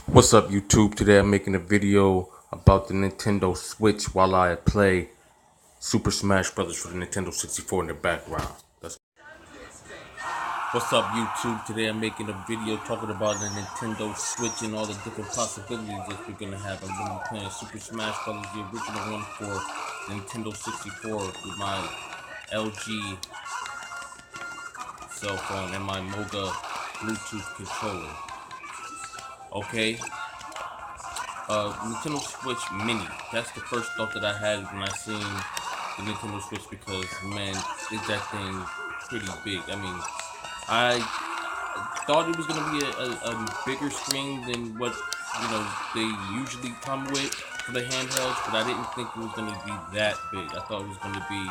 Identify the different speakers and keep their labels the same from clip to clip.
Speaker 1: What's up, YouTube? Today I'm making a video about the Nintendo Switch while I play Super Smash Bros. For the Nintendo 64 in the background. What's up, YouTube? Today I'm making a video talking about the Nintendo Switch and all the different possibilities that we're gonna have. I'm gonna be playing Super Smash Bros. The original one for Nintendo 64 with my LG cell phone and my Moga Bluetooth controller. Okay, Nintendo Switch Mini. That's the first thought that I had when I seen the Nintendo Switch because, man, is that thing pretty big. I mean, I thought it was gonna be a bigger screen than what they usually come with for the handhelds, but I didn't think it was gonna be that big. I thought it was gonna be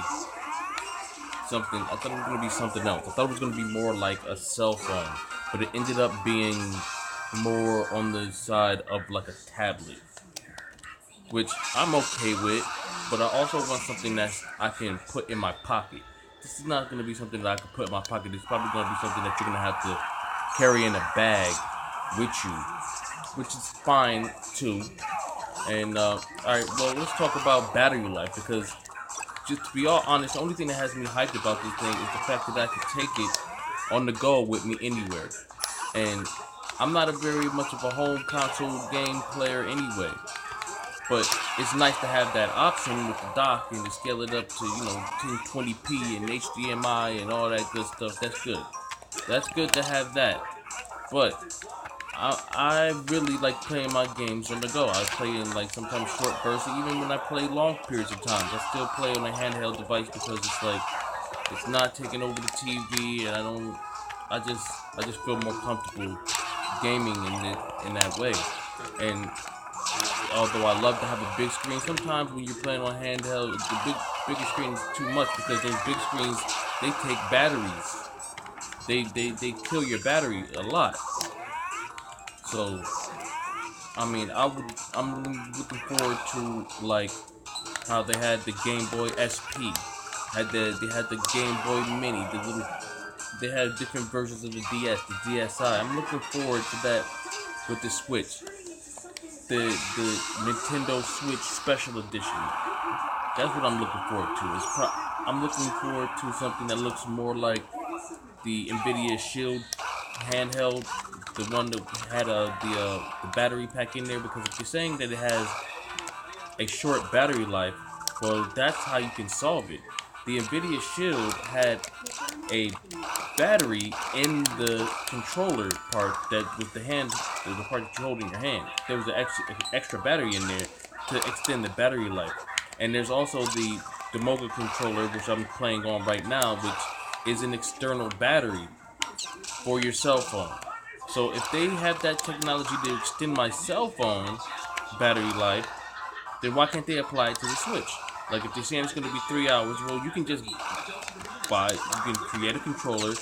Speaker 1: something. I thought it was gonna be something else. I thought it was gonna be more like a cell phone, but it ended up being more on the side of like a tablet, which I'm okay with, but I also want something that I can put in my pocket. This is not going to be something that I can put in my pocket. It's probably going to be something that you're going to have to carry in a bag with you, which is fine too. And alright, well, let's talk about battery life, because just to be all honest, the only thing that has me hyped about this thing is the fact that I can take it on the go with me anywhere. And I'm not a very much of a home console game player anyway. But it's nice to have that option with the dock and to scale it up to, 1020p and HDMI and all that good stuff. That's good. That's good to have that. But I really like playing my games on the go. I play in like sometimes short bursts. Even when I play long periods of times, I still play on a handheld device because it's like it's not taking over the TV, and I just feel more comfortable gaming in that way. And although I love to have a big screen, sometimes when you're playing on handheld, the bigger screen is too much because those big screens, they take batteries. They kill your battery a lot. So I mean, I'm looking forward to like how they had the Game Boy SP, they had the Game Boy Mini, they had different versions of the DS, the DSi. I'm looking forward to that with the Switch. The Nintendo Switch Special Edition. That's what I'm looking forward to. I'm looking forward to something that looks more like the Nvidia Shield handheld, the one that had the battery pack in there. Because if you're saying that it has a short battery life, well, that's how you can solve it. The Nvidia Shield had a battery in the controller part that was the part that you hold in your hand. There was an extra battery in there to extend the battery life. And there's also the Moga controller, which I'm playing on right now, which is an external battery for your cell phone. So if they have that technology to extend my cell phone battery life, then why can't they apply it to the Switch? Like if they're saying it's going to be 3 hours, well, you can just you can create a controller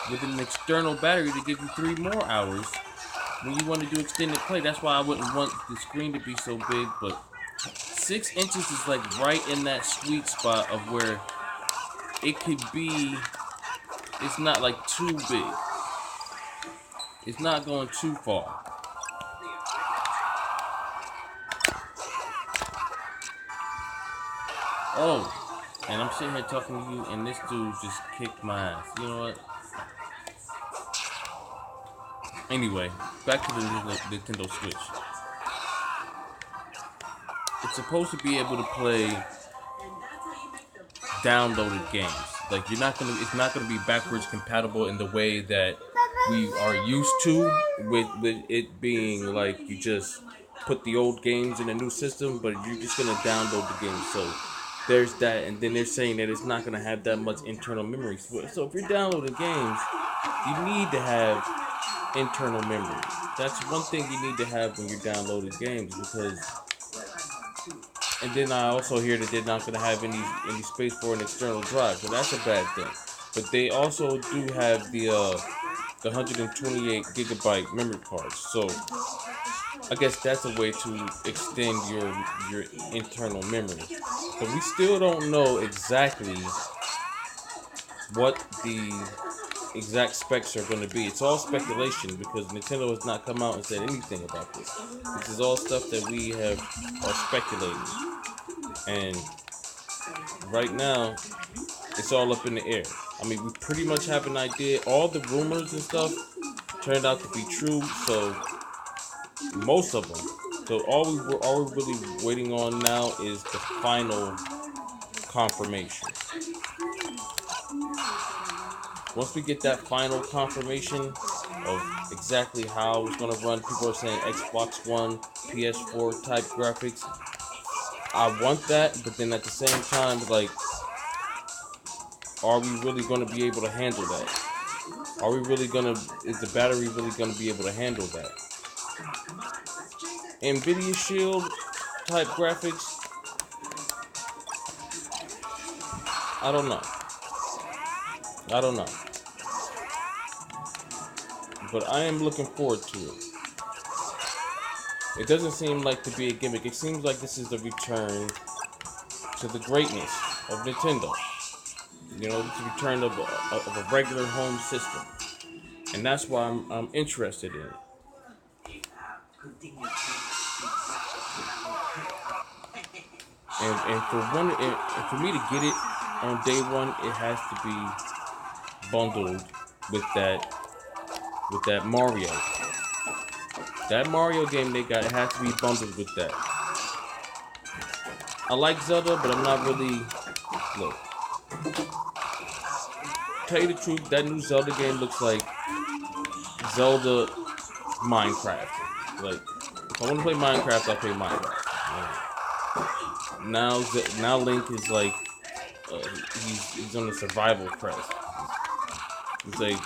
Speaker 1: with an external battery to give you 3 more hours when you want to do extended play. That's why I wouldn't want the screen to be so big, but 6 inches is like right in that sweet spot of where it could be. It's not like too big. It's not going too far. Oh, and I'm sitting here talking to you, and this dude just kicked my ass. You know what? Anyway, back to the Nintendo Switch. It's supposed to be able to play downloaded games. Like it's not gonna be backwards compatible in the way that we are used to with it being like you just put the old games in a new system, but you're just gonna download the game. So there's that, and then they're saying that it's not gonna have that much internal memory. So if you're downloading games, you need to have internal memory. That's one thing you need to have when you're downloading games, because. And then I also hear that they're not going to have any space for an external drive, so that's a bad thing. But they also do have the 128 gigabyte memory cards, so I guess that's a way to extend your internal memory. But we still don't know exactly what the exact specs are going to be. It's all speculation because Nintendo has not come out and said anything about this. This is all stuff that we are speculating, and right now it's all up in the air. I mean, we pretty much have an idea. All the rumors and stuff turned out to be true, so most of them. So all we're really waiting on now is the final confirmation. Once we get that final confirmation of exactly how it's gonna run, people are saying Xbox One, PS4 type graphics. I want that, but then at the same time, like, are we really gonna be able to handle that? Are we really gonna? Is the battery really gonna be able to handle that? Nvidia Shield type graphics. I don't know. But I am looking forward to it. It doesn't seem like to be a gimmick. It seems like this is the return to the greatness of Nintendo. You know, it's a return of a regular home system. And that's why I'm interested in it. And for me to get it on day one, it has to be bundled with that Mario. That Mario game they got, it has to be bundled with that. I like Zelda, but I'm not really. Look, tell you the truth, that new Zelda game looks like Zelda Minecraft. Like, if I want to play Minecraft, I'll play Minecraft. Now Link is like, he's on a survival quest. It's like,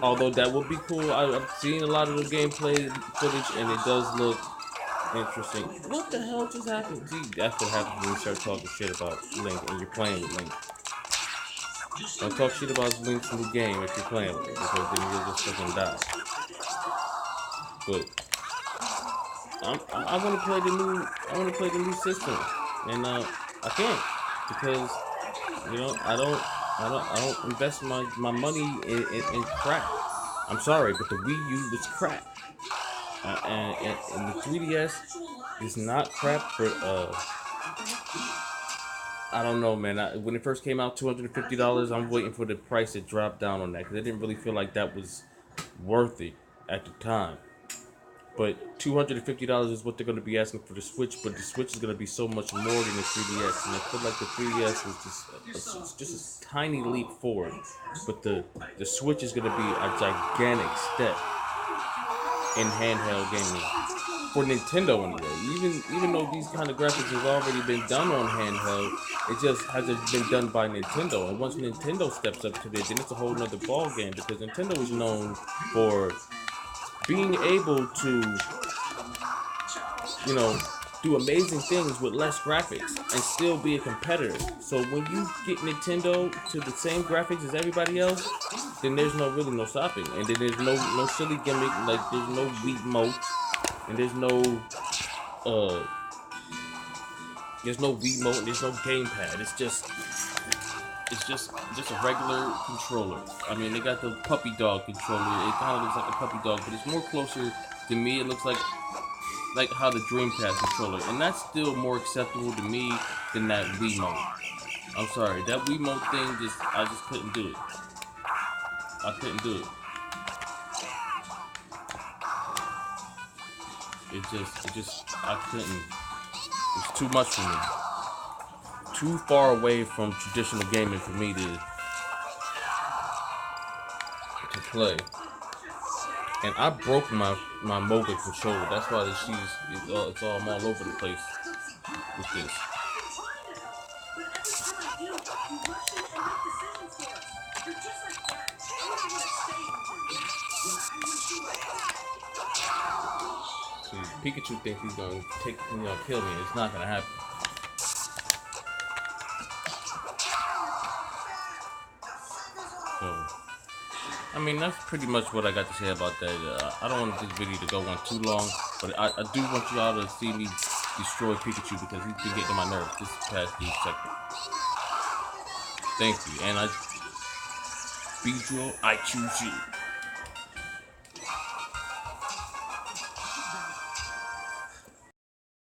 Speaker 1: although that would be cool, I've seen a lot of the gameplay footage and it does look interesting. What the hell just happened? See, that's what happens when you start talking shit about Link and you're playing with Link. Don't talk shit about Link's new game if you're playing with it, because then you'll just fucking die. But I want to play the new system, and I can't because I don't invest my money in crap. I'm sorry, but the Wii U was crap, and the 3DS is not crap for I don't know, man. When it first came out, $250. I'm waiting for the price to drop down on that because I didn't really feel like that was worth it at the time. But $250 is what they're going to be asking for the Switch, but the Switch is going to be so much more than the 3DS, and I feel like the 3DS was just a tiny leap forward, but the Switch is going to be a gigantic step in handheld gaming for Nintendo anyway. Even though these kind of graphics have already been done on handheld, it just hasn't been done by Nintendo. And once Nintendo steps up to this, then it's a whole nother ball game because Nintendo is known for being able to, do amazing things with less graphics and still be a competitor. So when you get Nintendo to the same graphics as everybody else, then there's really no stopping. And then there's no silly gimmick, like there's no Wiimote, and there's no Wiimote, and there's no gamepad. It's just a regular controller. I mean, they got the puppy dog controller. It kind of looks like a puppy dog, but it's more closer to me. It looks like how the Dreamcast controller, and that's still more acceptable to me than that Wiimote. I'm sorry, that Wiimote thing I just couldn't do it. I couldn't do it. I couldn't. It's too much for me. Too far away from traditional gaming for me to play. And I broke my Mocha controller. That's why I'm all over the place with this. See, Pikachu thinks he's gonna kill me. It's not gonna happen. So, I mean, that's pretty much what I got to say about that. I don't want this video to go on too long, but I do want y'all to see me destroy Pikachu because he's been getting on my nerves this past few seconds. Thank you, and Visual, I choose you.